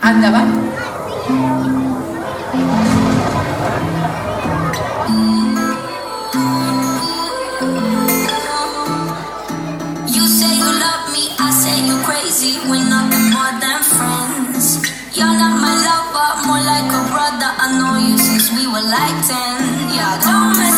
Anda, va. You say you love me, I say you crazy. We're nothing more than friends. You're not my lover, more like a brother. I know you since we were like 10. Yeah, don't mess